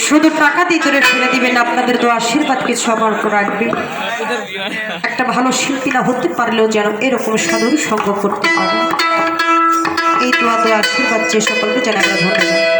শুধু টাকা দিয়ে ধরে ফেলে দিবেন, আপনাদের তো আশীর্বাদকে সবার রাখবে। একটা ভালো শিল্পী না হতে পারলেও যেন এরকম সাধুর সঙ্গ করতে পারে, এই দোয়া তো আশীর্বাদ যে সকলকে যেন আমরা ধন্যবাদ।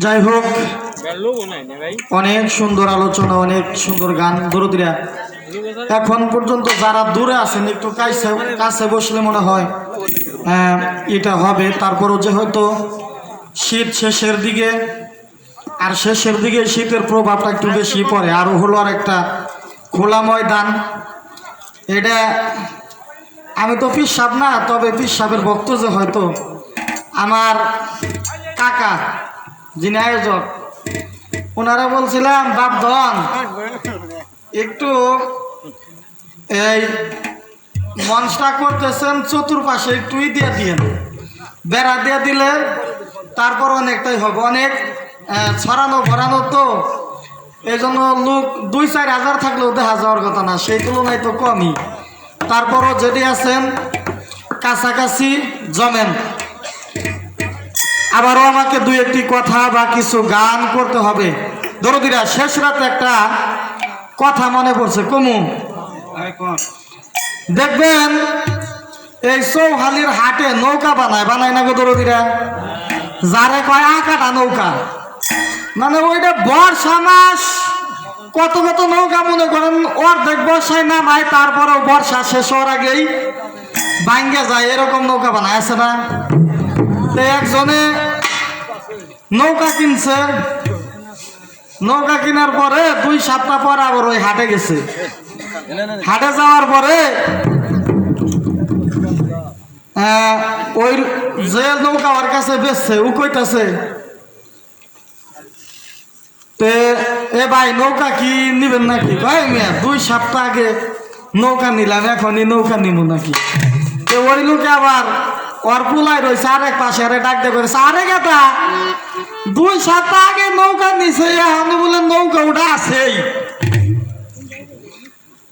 যাই হোক, অনেক সুন্দর আলোচনা, অনেক সুন্দর গান। দরদিরা এখন পর্যন্ত যারা দূরে আছেন একটু কাছে বসলে মনে হয় এটা হবে। তারপরও যে হয়তো শীত শেষের দিকে, আর শেষের দিকে শীতের প্রভাবটা একটু বেশি পড়ে। আরও হলো আর একটা খোলা ময়দান। এটা আমি তো পীর সাহেব না, তবে পীর সাহেবের ভক্ত যে হয়তো আমার কাকা যিনি আয়োজক, ওনারা বলছিলাম বাপধন একটু এই মঞ্চটা করতেছেন চতুর্পাশে একটু দিয়ে দিয়েন, বেড়া দিয়ে দিলে তারপর অনেকটাই হবে। অনেক ছড়ানো ভরানো তো, এই জন্য লোক 2-4 হাজার থাকলেও দেখা যাওয়ার কথা না, সেই তুলনায় তো কমই। তারপরও যদি আছেন কাছাকাছি জমেন। আবারও আমাকে 2-1টি কথা বা কিছু গান করতে হবে। দরদিরা শেষ রাতে একটা কথা মনে পড়ছে, কমু দেখবেন এই চৌহালির হাটে নৌকা বানায় না গো দরদিরা, যারে কয় আকাটা নৌকা, মানে ওইটা বর্ষা মাস কত কত নৌকা মনে করেন অর্ধেক বর্ষায় নামায়, তারপরেও বর্ষা শেষ হওয়ার আগেই ভাঙ্গে যায়, এরকম নৌকা বানায় আছে না। তো একজনে নৌকা কিনছে, নৌকা কেনার পরে 2 সপ্তাহ পর আবার ওই হাটে গেছে। হাটে যাওয়ার পরে ওই যে নৌকা ওর কাছে বেচছে ও কইতাছে, তে এ ভাই নৌকা কি নিবেন নাকি? ভাই মিয়া 2 সপ্তাহ আগে নৌকা নিলাম, এখনই নৌকা নিব নাকি? তো ওই লোকে আবার ওর পুলাই রয়েছে আরেক পাশে, আরে ডাক দিয়ে করেছে, আরে গেতা 2 সপ্তাহ আগে নৌকা নিছে, এখন বলে নৌকা ওটা আছেই,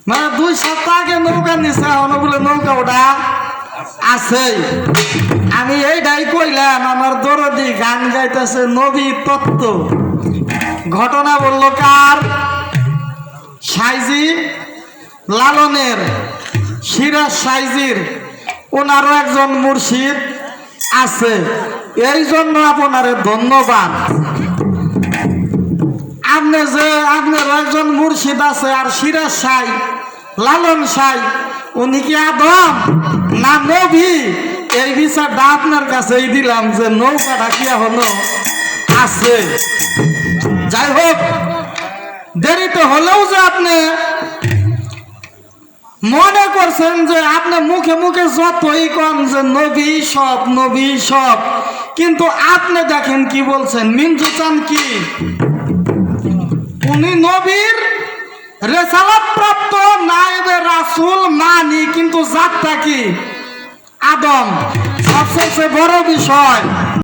মানে 2 সপ্তাহ আগে নৌকা নিছে, এখন বলে নৌকা ওটা আছে। আমি এইটাই কইলাম, আমার দরদি গান গাইতেছে নবী তত্ত্ব। ঘটনা বললো কার? সাইজি লালনের সিরাজ সাইজির ওনারও একজন মুর্শিদ আছে, এই জন্য আপনারে ধন্যবাদ। আপনি যে আপনার একজন মুর্শিদ আছে আর সিরাজ সাই লালন সাই উনি কি আদম না নবী, এই বিচারটা আপনার কাছেই দিলাম যে নৌকাটা কি এখনো আছে। যাই হোক, দেরিতে হলেও যে আপনি মনে করছেন যে আপনি মুখে মুখে যতই কম যে নবী সব নবী সব, কিন্তু আপনি দেখেন কি বলছেন, মিঞ্জু চান কি উনি নবীর রেসালাত প্রাপ্ত নায়েবে রাসূল মানি, কিন্তু জাতটা কি আদম। সবচেয়ে বড় বিষয়